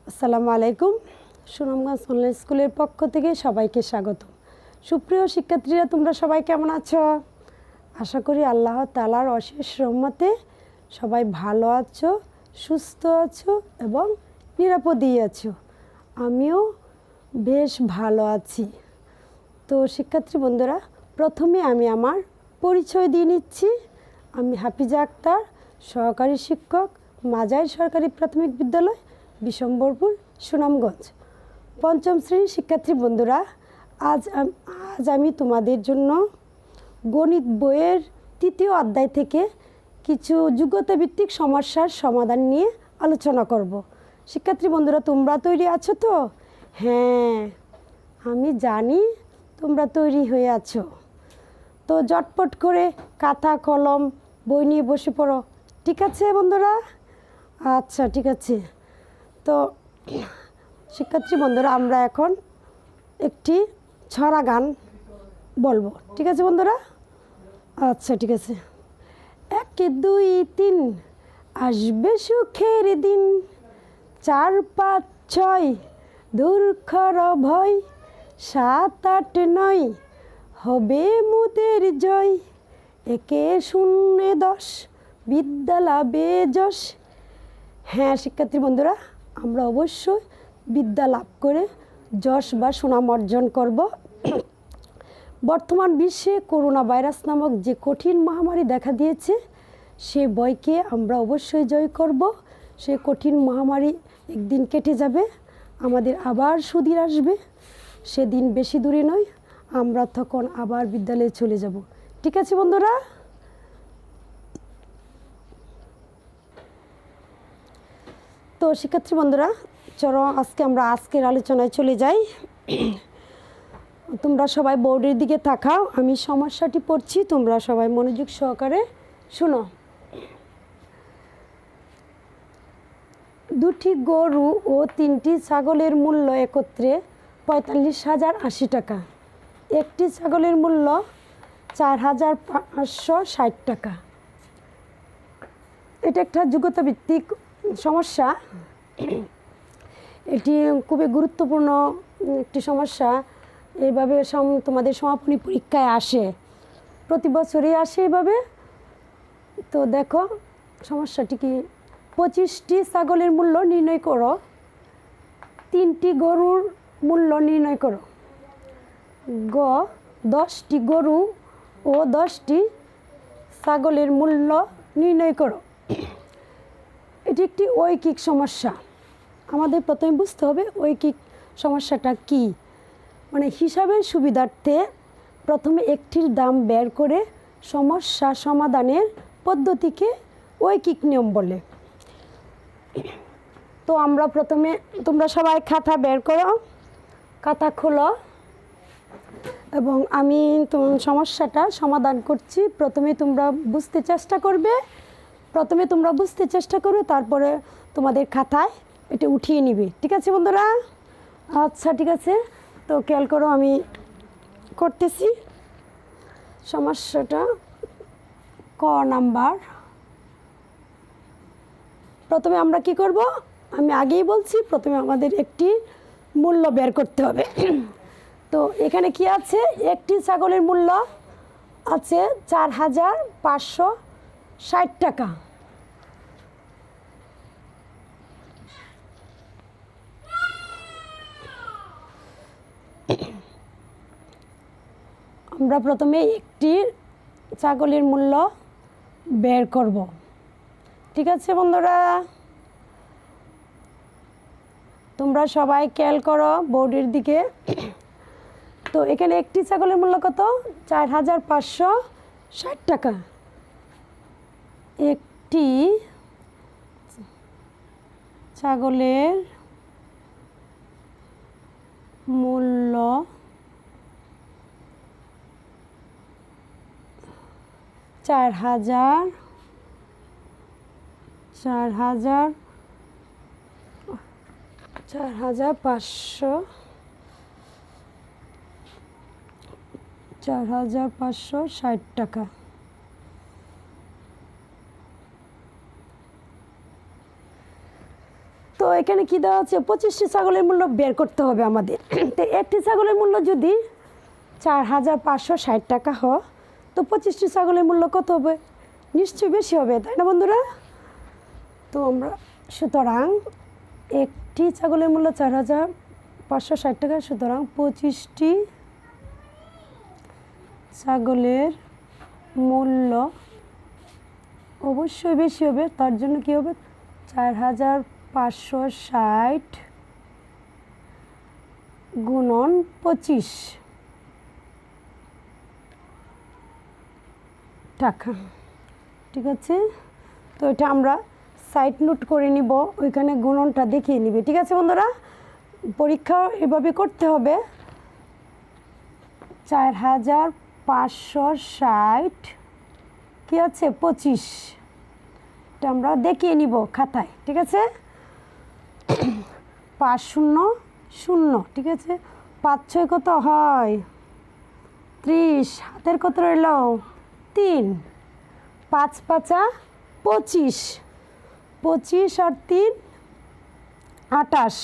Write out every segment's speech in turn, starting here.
আসসালামু আলাইকুম। সুনামগঞ্জ অনলাইন স্কুলের পক্ষ থেকে সবাইকে স্বাগত। সুপ্রিয় শিক্ষার্থীরা, তোমরা সবাই কেমন আছো? আশা করি আল্লাহ তাআলার অশেষ রহমতে সবাই ভালো আছো, সুস্থ আছো এবং নিরাপদেই আছো। আমিও বেশ ভালো আছি। তো শিক্ষার্থী বন্ধুরা, প্রথমে আমি আমার পরিচয় দিয়ে নিচ্ছি। আমি হাফিজা আক্তার, সহকারী শিক্ষক, মাজাইর সরকারি প্রাথমিক বিদ্যালয়, বিশম্বরপুর, সুনামগঞ্জ। পঞ্চম শ্রেণীর শিক্ষার্থী বন্ধুরা, আজ আমি তোমাদের জন্য গণিত বইয়ের ৩য় অধ্যায় থেকে কিছু যোগ্যতা ভিত্তিক সমস্যার সমাধান নিয়ে আলোচনা করব। শিক্ষার্থী বন্ধুরা, তোমরা তৈরি আছো তো? হ্যাঁ, আমি জানি তোমরা তৈরি হয়ে আছো। তো ঝটপট করে খাতা কলম বই নিয়ে বসে পড়ো। ঠিক আছে বন্ধুরা? আচ্ছা, ঠিক আছে। তো শিক্ষার্থী বন্ধুরা, আমরা এখন একটি ছড়া গান বলবো। ঠিক আছে বন্ধুরা? আচ্ছা, ঠিক আছে। ১ ২ ৩ আসবে সুখের দিন, ৪ ৫ ৬ দূর কর ভয়, ৭ ৮ ৯ হবে মোদের জয়, ১ ০ ১০ বিদ্যা লাভে যশ। হ্যাঁ শিক্ষার্থী বন্ধুরা, আমরা অবশ্যই বিদ্যা লাভ করে যশ বা সুনাম অর্জন করব। বর্তমান বিশ্বে করোনা ভাইরাস নামক যে কঠিন মহামারী দেখা দিয়েছে, সে ভয়কে আমরা অবশ্যই জয় করব। সে কঠিন মহামারী একদিন কেটে যাবে, আমাদের আবার সুদিন আসবে। সেদিন বেশি দূরে নয়, আমরা তখন আবার বিদ্যালয়ে চলে যাব। ঠিক আছে বন্ধুরা? তো শিক্ষার্থী বন্ধুরা, চলো আমরা আজকের আলোচনায় চলে যাই। তোমরা সবাই বোর্ডের দিকে তাকাও, আমি সমস্যাটি পড়ছি, তোমরা সবাই মনোযোগ সহকারে শোনো। 2টি গরু ও 3টি ছাগলের মূল্য একত্রে ৪৫,০৮০ টাকা। একটি ছাগলের মূল্য ৪,৫৬০ টাকা। এটা একটা যোগ্যতা ভিত্তিক সমস্যা। এটি খুবই গুরুত্বপূর্ণ একটি সমস্যা। এইভাবে তোমাদের সমাপনী পরীক্ষায় আসে, প্রতি বছরই আসে এইভাবে। তো দেখো সমস্যাটি কি। 25টি ছাগলের মূল্য নির্ণয় করো, 3টি গরুর মূল্য নির্ণয় করো। গ 10টি গরু ও 10টি ছাগলের মূল্য নির্ণয় করো। এটি একটি ঐকিক সমস্যা। আমাদের প্রথমে বুঝতে হবে ঐকিক সমস্যাটা কি। মানে হিসাবের সুবিধার্থে প্রথমে একটির দাম বের করে সমস্যা সমাধানের পদ্ধতিকে ঐকিক নিয়ম বলে। তো আমরা প্রথমে, তোমরা সবাই খাতা বের করো, খাতা খোলো এবং আমি সমস্যাটা সমাধান করছি। প্রথমে তোমরা বুঝতে চেষ্টা করবে, তারপরে তোমাদের খাতায় এটা উঠিয়ে নিবে। ঠিক আছে বন্ধুরা? আচ্ছা, ঠিক আছে। তো খেয়াল করো, আমি করতেছি সমস্যাটা। ক নাম্বার। প্রথমে আমরা কি করব, আমি আগেই বলছি, প্রথমে আমাদের একটি মূল্য বের করতে হবে। তো এখানে কি আছে, একটি ছাগলের মূল্য আছে ৪,৫৬০ টাকা। আমরা প্রথমে একটি ছাগলের মূল্য বের করব। ঠিক আছে বন্ধুরা? তোমরা সবাই খেয়াল করো বোর্ডের দিকে। তো এখানে একটি ছাগলের মূল্য কত? ৪,৫৬০ টাকা। একটি ছাগলের মূল্য ৪,৫৬০ টাকা। তো এখানে কী দেওয়া আছে, 25টি ছাগলের মূল্য বের করতে হবে আমাদের। তো একটি ছাগলের মূল্য যদি 4,560 টাকা হয়, তো 25টি ছাগলের মূল্য কত হবে? নিশ্চয়ই বেশি হবে, তাই না বন্ধুরা? তো আমরা সুতরাং একটি ছাগলের মূল্য 4,560 টাকা, সুতরাং 25টি ছাগলের মূল্য অবশ্যই বেশি হবে। তার জন্য কী হবে, 4,560 গুণন 25 টাকা। ঠিক আছে, তো এটা আমরা সাইড নোট করে নিব, ওইখানে গুণনটা দেখিয়ে নিবে। ঠিক আছে বন্ধুরা, পরীক্ষা এভাবে করতে হবে। 4,560 কি আছে 25, এটা আমরা দেখিয়ে নিব খাতায়। ঠিক আছে, 5 শূন্য 0, ঠিক আছে, 5 6 কত হয় 30, হাতের কত রইল 3, 5 5 25, 25 আর 3 28,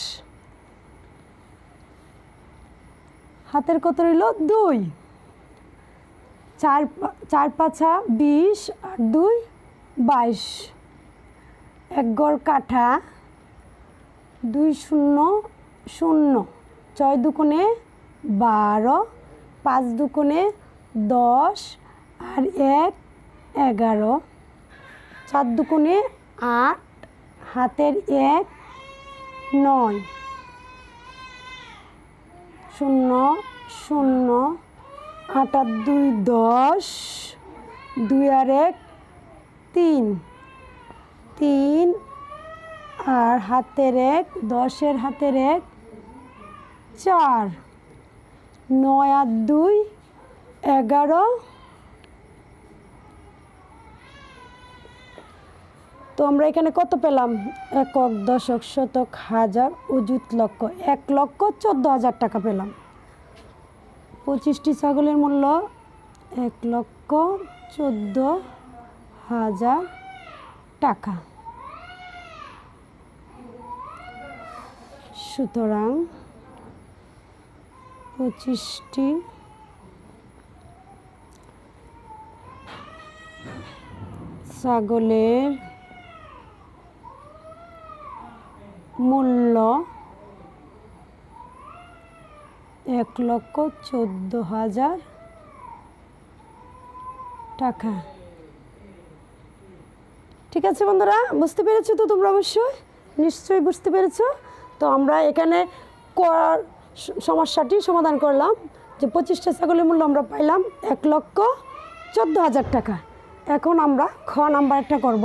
হাতের কত রইল 2, 4 5 20 আর 2 22, 1 গড় কাঠা 2 0 0, 6 দুগুণে 12, 5 দুগুণে 10 আর 1 11, 4 দুগুণে 8, হাতের 1 9, 0 0, 8 আর 2 10, 2 আর 1 3, 3 আর হাতের 1, 10-এর হাতের 1 4, 9 আর 2 11। তো আমরা এখানে কত পেলাম, একক, দশক, শতক, হাজার, অযুত, লক্ষ, 1,14,000 টাকা পেলাম। 25টি ছাগলের মূল্য 1,14,000 টাকা। সুতরাং 25টি ছাগলের মূল্য 1,14,000 টাকা। ঠিক আছে বন্ধুরা, বুঝতে পেরেছো তো তোমরা? অবশ্যই নিশ্চয়ই বুঝতে পেরেছো। তো আমরা এখানে সমস্যাটি সমাধান করলাম যে 25টা ছাগলের মূল্য আমরা পাইলাম 1,14,000 টাকা। এখন আমরা খ নাম্বারটা করব।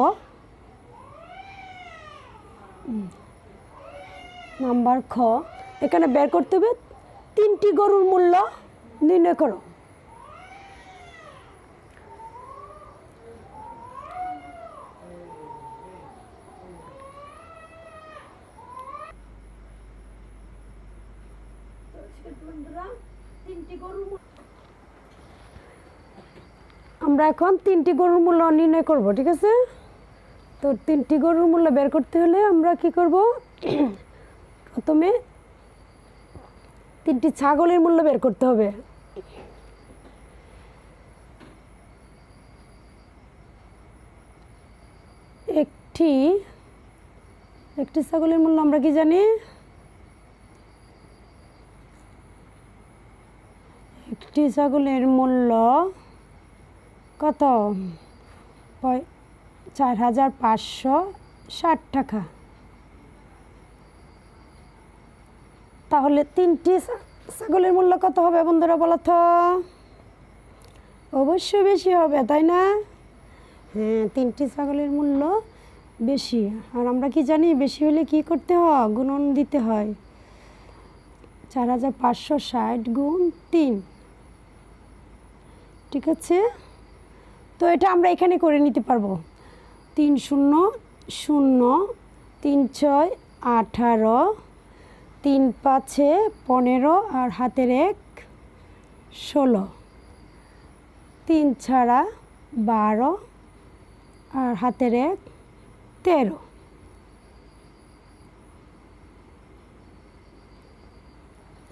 নাম্বার খ, এখানে বের করতে হবে 3টি গরুর মূল্য নির্ণয় করো। আমরা এখন 3টি গরুর মূল্য নির্ণয় করব। ঠিক আছে, তো 3টি গরুর মূল্য বের করতে হলে আমরা কি করব, প্রথমে 3টি ছাগলের মূল্য বের করতে হবে। একটি ছাগলের মূল্য আমরা কি জানি, একটি ছাগলের মূল্য কত, 4,560 টাকা। তাহলে 3টি ছাগলের মূল্য কত হবে বন্ধুরা বলো তো? অবশ্যই বেশি হবে, তাই না? হ্যাঁ, 3টি ছাগলের মূল্য বেশি। আর আমরা কি জানি, বেশি হলে কি করতে হয়, গুণন দিতে হয়। 4,560 গুণ 3। ঠিক আছে, তো এটা আমরা এখানে করে নিতে পারবো। 3 0 0, 3 6 18, 3 5 15 আর হাতের 1 16, 3 ছাড়া 12 আর হাতের 1 13।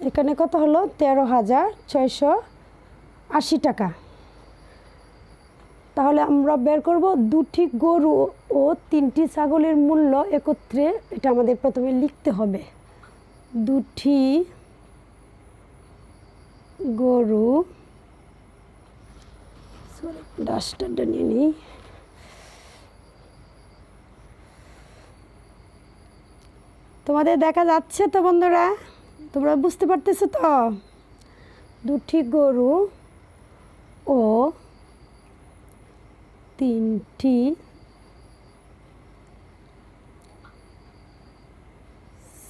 এখানে কত হলো 13,680 টাকা। তাহলে আমরা বের করব দুটি গরু ও 3টি ছাগলের মূল্য একত্রে। এটা আমাদের প্রথমে লিখতে হবে। দুটি গরু, ডাস্টারটা নিয়ে নিই। তোমাদের দেখা যাচ্ছে তো বন্ধুরা? তোমরা বুঝতে পারতেছো তো? দুটি গরু ও 3টি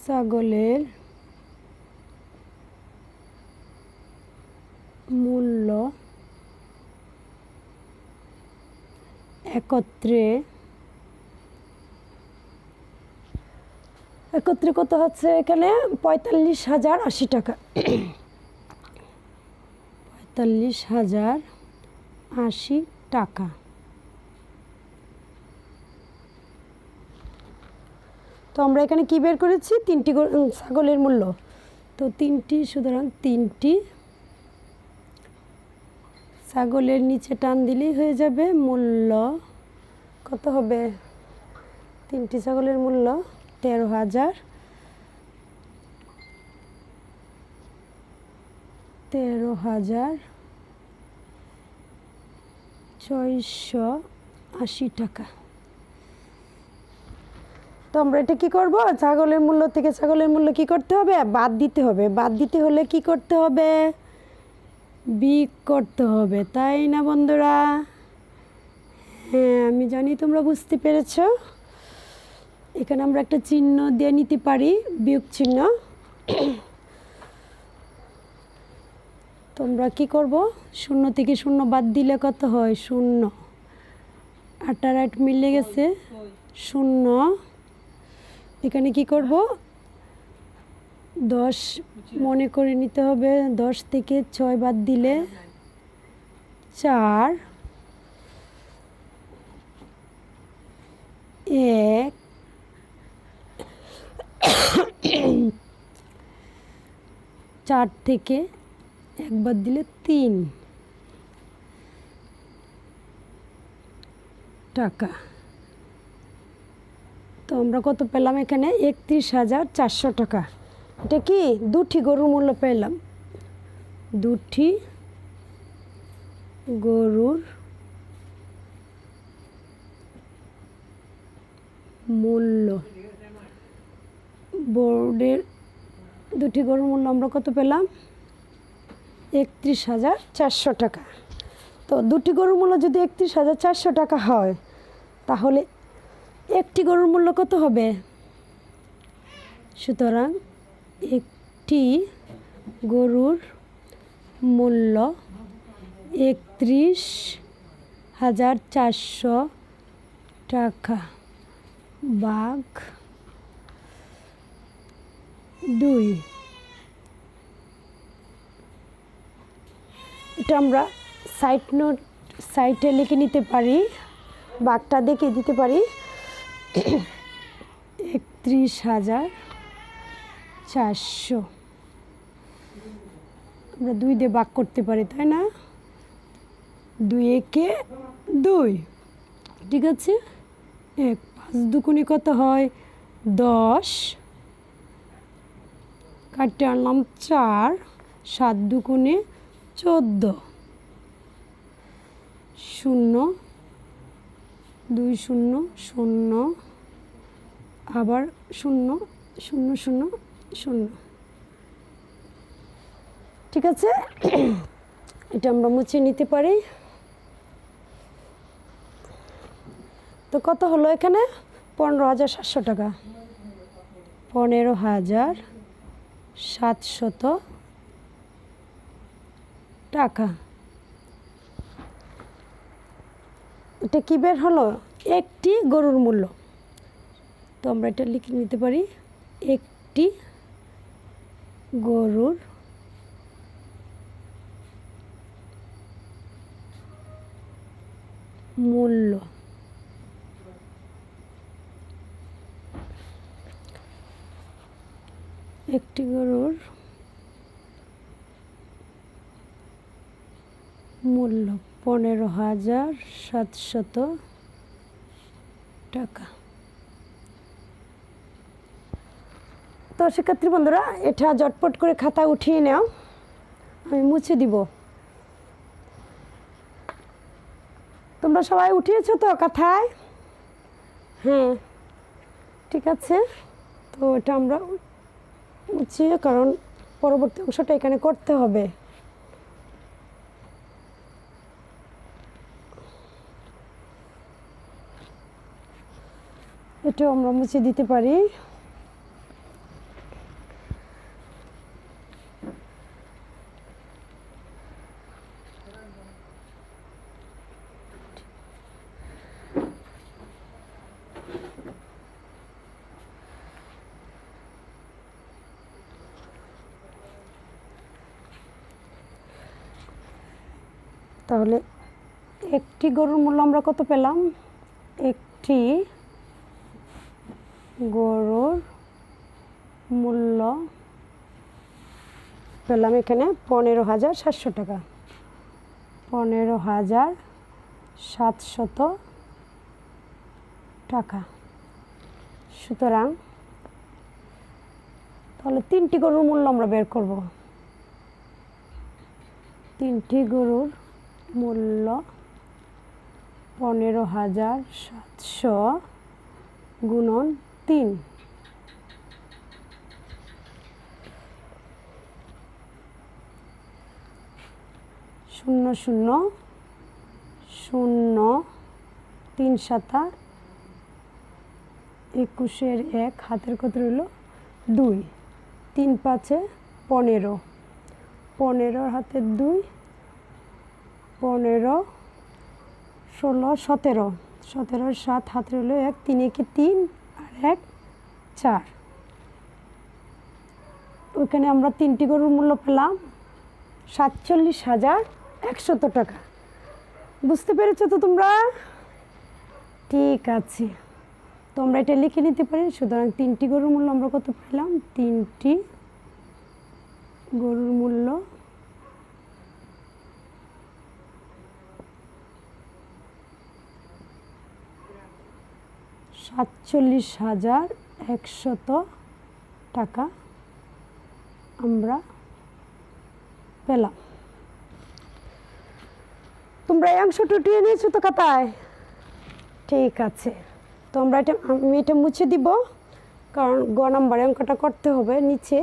ছাগলের মূল্য একত্রে কত হচ্ছে এখানে 45,080 টাকা। 45,080 টাকা। তো আমরা এখানে কি বের করেছি? 3টি ছাগলের মূল্য। তো 3টি, সুতরাং 3টি ছাগলের নিচে টান দিলেই হয়ে যাবে মূল্য কত হবে? 3টি ছাগলের মূল্য 13,680 টাকা। তো আমরা এটা কি করব? ছাগলের মূল্য থেকে ছাগলের মূল্য কি করতে হবে? বাদ দিতে হবে। বাদ দিতে হলে কি করতে হবে? বিয়োগ করতে হবে, তাই না বন্ধুরা? হ্যাঁ, আমি জানি তোমরা বুঝতে পেরেছ। এখানে আমরা একটা চিহ্ন দিয়ে নিতে পারি, বিয়োগ চিহ্ন। তোমরা কি করব? 0 থেকে 0 বাদ দিলে কত হয়? 0। 8 আর 8 মিলে গেছে 0। এখানে কি করব? 10 মনে করে নিতে হবে। 10 থেকে 6 বাদ দিলে 4। 1 4 থেকে 1 বাদ দিলে 3 টাকা। তো আমরা কত পেলাম এখানে? 31,400 টাকা। এটা কি? দুটি গরুর মূল্য পেলাম। দুটি গরুর মূল্য, বোর্ডের দুটি গরুর মূল্য আমরা কত পেলাম? 31,400 টাকা। তো দুটি গরুর মূল্য যদি 31,400 টাকা হয়, তাহলে একটি গরুর মূল্য কত হবে? সুতরাং একটি গরুর মূল্য 31,400 টাকা ভাগ 2। এটা আমরা সাইডে লিখে নিতে পারি, ভাগটা দেখে দিতে পারি। 31,400 আমরা 2 দিয়ে ভাগ করতে পারি, তাই না? 2 একে 2, ঠিক আছে। 1 5 দুগুণে কত হয়? 10। কাটতে আনলাম 4। 7 দুগুণে 14। 0 2 0 0 আবার 0 0 0 0, ঠিক আছে। এটা আমরা মুছে নিতে পারি। তো কত হলো এখানে? 15,700 টাকা। 15,700 টাকা। এটা কি বের হলো? একটি গরুর মূল্য। তো আমরা এটা লিখে নিতে পারি, একটি গরুর মূল্য। একটি গরুর মূল্য 15,700 টাকা। তো শিক্ষার্থী বন্ধুরা, এটা ঝটপট করে খাতা উঠিয়ে নাও, আমি মুছে দিব। তোমরা সবাই উঠিয়েছো তো খাতায়? হ্যাঁ, ঠিক আছে। তো এটা আমরা মুছিয়ে, কারণ পরবর্তী অংশটা এখানে করতে হবে। এটাও আমরা মুছে দিতে পারি। তাহলে একটি গরুর মূল্য আমরা কত পেলাম? একটি গরুর মূল্য পেলাম এখানে 15,700 টাকা। 15,700 টাকা। সুতরাং তাহলে 3টি গরুর মূল্য আমরা বের করব। 3টি গরুর মূল্য 15,700 গুণন 3। 0 0 0 3 7 21 1 হাতের কত রইল 2, 3 5 15, 15 হাতের 2, 15 16 17, 17 7 হাতে রইল 1, 3 1 3 আর 1 4। ওইখানে আমরা 3টি গরুর মূল্য পেলাম 47,100 টাকা। বুঝতে পেরেছো তো তোমরা? ঠিক আছে, তো আমরা এটা লিখে নিতে পারি। সুতরাং 3টি গরুর মূল্য আমরা কত পেলাম? 3টি গরুর মূল্য 47,100 টাকা আমরা পেলাম। তোমরা এই অংশটা উঠিয়ে নিয়েছো তো খাতায়? ঠিক আছে, তো আমরা আমি এটা মুছে দিব, কারণ গ নাম্বারে অঙ্কটা করতে হবে নিচে।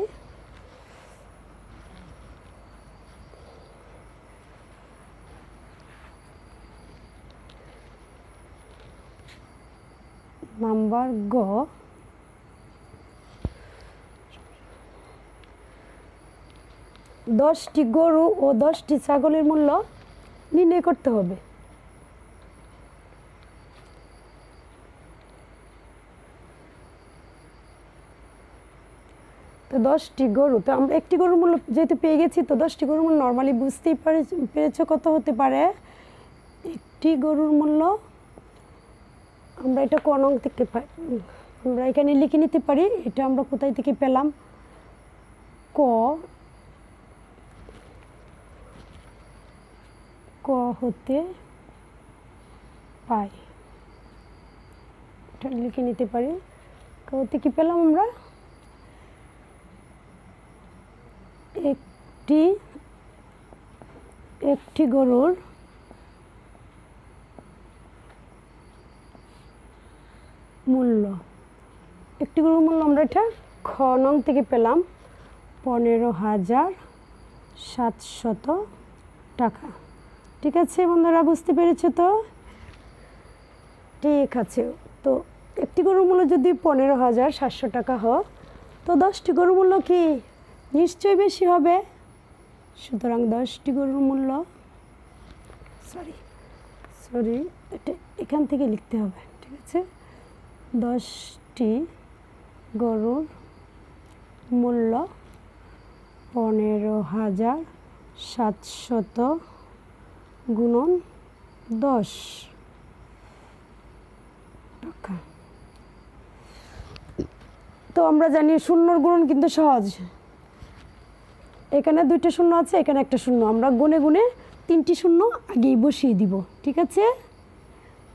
নাম্বার গ, দশটি গরু ও 10টি ছাগলের মূল্য নির্ণয় করতে হবে। তো 10টি গরু, তো আমরা একটি গরুর মূল্য যেহেতু পেয়ে গেছি, তো 10টি গরুর মূল্য নর্মালি বুঝতেই পেরেছো কত হতে পারে। একটি গরুর মূল্য আমরা এটা কোন অঙ্ক থেকে আমরা এখানে লিখে নিতে পারি। এটা আমরা কোথায় থেকে পেলাম? ক হতে পাই, এটা লিখে নিতে পারি। ক হতে কি পেলাম আমরা? একটি গরুর মূল্য, একটি গরুর মূল্য আমরা এটা খ নং থেকে পেলাম 15,700 টাকা। ঠিক আছে বন্ধুরা, বুঝতে পেরেছো তো? ঠিক আছে, তো একটি গরুর মূল্য যদি 15,700 টাকা হয়, তো 10টি গরুর মূল্য কি নিশ্চয়ই বেশি হবে। সুতরাং 10টি গরুর মূল্য, সরি এটা এখান থেকে লিখতে হবে। ঠিক আছে, 10টি গরুর মূল্য 15,700 গুণন 10 টাকা। তো আমরা জানি শূন্যর গুণন কিন্তু সহজ। এখানে 2টা শূন্য আছে, এখানে একটা শূন্য, আমরা গুনে গুনে 3টি শূন্য আগেই বসিয়ে দিব, ঠিক আছে।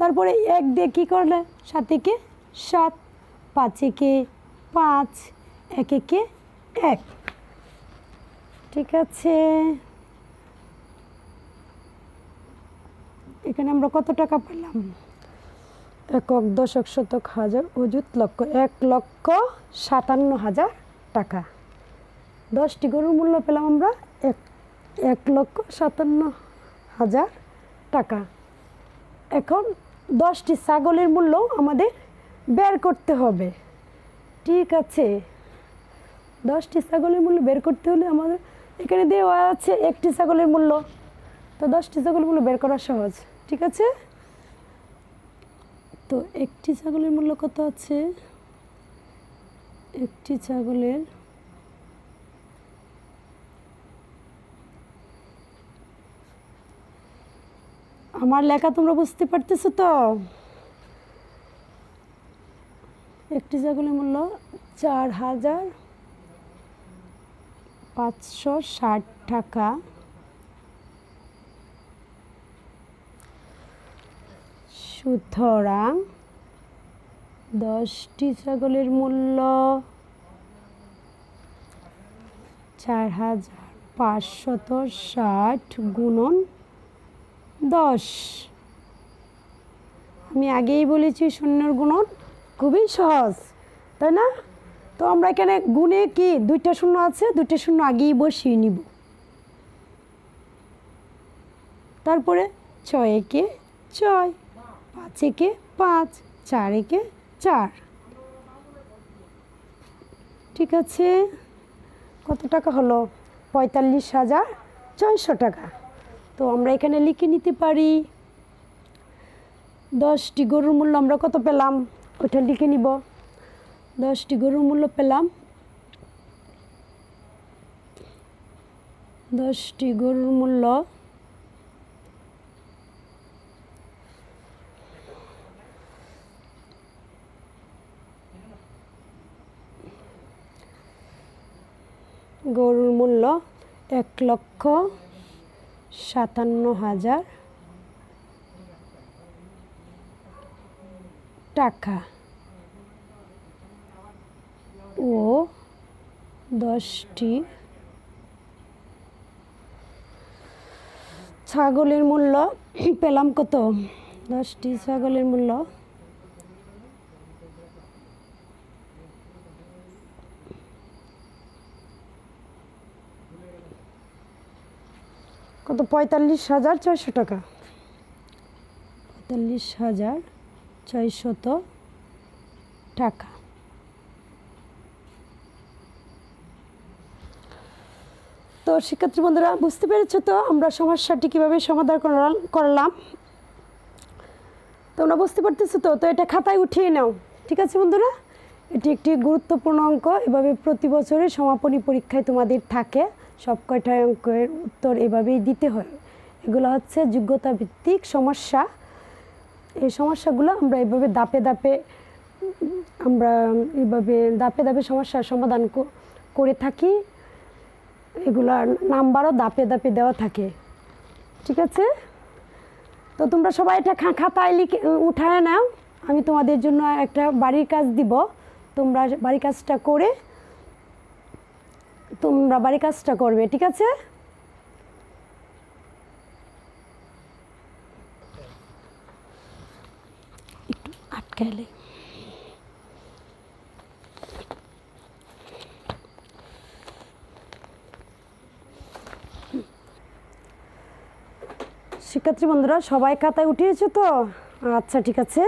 তারপরে 1 দিয়ে কী করলে 7 একে 7, 5 একে 5, 1 একে 1, ঠিক আছে। এখানে আমরা কত টাকা পেলাম? একক, দশক, শতক, হাজার, অযুত, লক্ষ, 1,57,000 টাকা। 10টি গরুর মূল্য পেলাম আমরা 1,57,000 টাকা। এখন 10টি ছাগলের মূল্য আমাদের বের করতে হবে, ঠিক আছে। 10টি ছাগলের মূল্য বের করতে হলে আমাদের এখানে দেওয়া আছে 1টি ছাগলের মূল্য, তো 10টি ছাগলের মূল্য বের করা সহজ, ঠিক আছে। তো 1টি ছাগলের মূল্য কত আছে? 1টি ছাগলের আমার লেখা তোমরা বুঝতে পারতেছো তো? 1টি ছাগলের মূল্য 4,560 টাকা। সুতরাং 10টি ছাগলের মূল্য 4,560 গুণন 10। আমি আগেই বলেছি শূন্যর গুণন খুবই সহজ, তাই না? তো আমরা এখানে গুণে কি 2টা শূন্য আছে, 2টা শূন্য আগেই বসিয়ে নিব। তারপরে 6 একে 6, 5 একে 5, 4 একে 4, ঠিক আছে। কত টাকা হলো? 45,600 টাকা। তো আমরা এখানে লিখে নিতে পারি 10টি গরুর মূল্য আমরা কত পেলাম ওইটা লিখে নিব। 10টি গরুর মূল্য পেলাম 10টি গরুর মূল্য গরুর মূল্য 1,57,000 টাকা ও 10টি ছাগলের মূল্য পেলাম কত? 10টি ছাগলের মূল্য কত? 45,600 টাকা। 45,600 টাকা। তো শিক্ষার্থী বন্ধুরা বুঝতে পেরেছো তো আমরা সমস্যাটি কীভাবে সমাধান করলাম? তোমরা বুঝতে পারতেছো তো? তো এটা খাতায় উঠিয়ে নাও, ঠিক আছে বন্ধুরা। এটি একটি গুরুত্বপূর্ণ অঙ্ক, এভাবে প্রতি বছরের সমাপনী পরীক্ষায় তোমাদের থাকে। সব কয়টা অঙ্কের উত্তর এভাবেই দিতে হয়। এগুলো হচ্ছে যোগ্যতা ভিত্তিক সমস্যা। এই সমস্যাগুলো আমরা এভাবে ধাপে ধাপে সমস্যার সমাধান করে থাকি। এগুলার নাম্বারও ধাপে দেওয়া থাকে, ঠিক আছে। তো তোমরা সবাই এটা খাতায় লিখে উঠায় নাও। আমি তোমাদের জন্য একটা বাড়ির কাজ দিব, তোমরা বাড়ির কাজটা করবে, ঠিক আছে। একটু আটকাইলে শিক্ষার্থী বন্ধুরা সবাই খাতায় উঠিয়েছো তো? আচ্ছা, ঠিক আছে।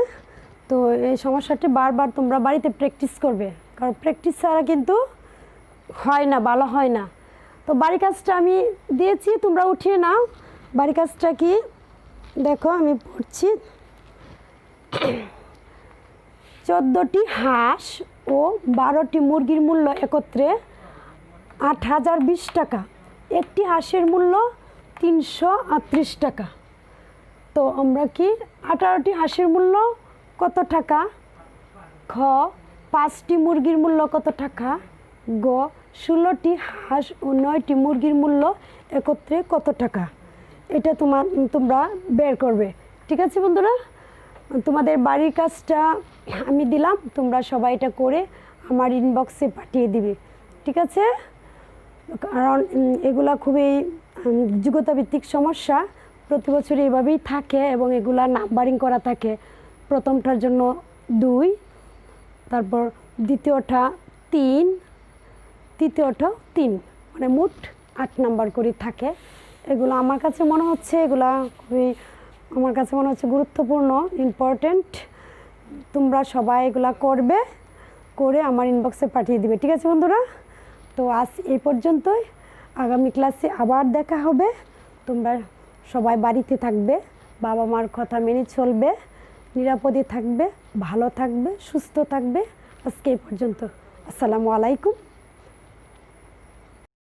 তো এই সমস্যাটি বারবার তোমরা বাড়িতে প্র্যাকটিস করবে, কারণ প্র্যাকটিস ছাড়া কিন্তু হয় না, ভালো হয় না। তো বাড়ির কাজটা আমি দিয়েছি, তোমরা উঠিয়ে নাও। বাড়ির কাজটা কি দেখো, আমি পড়ছি। 14টি হাঁস ও 12টি মুরগির মূল্য একত্রে 8,020 টাকা। একটি হাঁসের মূল্য 338 টাকা। তো আমরা কি 18টি হাঁসের মূল্য কত টাকা? খ 5টি মুরগির মূল্য কত টাকা? গ 16টি হাঁস ও 9টি মুরগির মূল্য একত্রে কত টাকা? এটা তোমরা বের করবে। ঠিক আছে বন্ধুরা, তোমাদের বাড়ির কাজটা আমি দিলাম, তোমরা সবাই এটা করে আমার ইনবক্সে পাঠিয়ে দিবে। ঠিক আছে, কারণ এগুলা খুবই যোগ্যতাভিত্তিক সমস্যা, প্রতি বছর এভাবেই থাকে এবং এগুলা নাম্বারিং করা থাকে। প্রথমটার জন্য 2, তারপর দ্বিতীয়টা 3, তৃতীয়টাও 3, মানে মোট 8 নাম্বার করে থাকে। এগুলো আমার কাছে মনে হচ্ছে গুরুত্বপূর্ণ, ইম্পর্ট্যান্ট। তোমরা সবাই এগুলা করবে, করে আমার ইনবক্সে পাঠিয়ে দিবে। ঠিক আছে বন্ধুরা, তো আজ এই পর্যন্তই। আগামী ক্লাসে আবার দেখা হবে। তোমরা সবাই বাড়িতে থাকবে, বাবা মার কথা মেনে চলবে, নিরাপদে থাকবে, ভালো থাকবে, সুস্থ থাকবে। আজকে এই পর্যন্ত। আসসালামু আলাইকুম।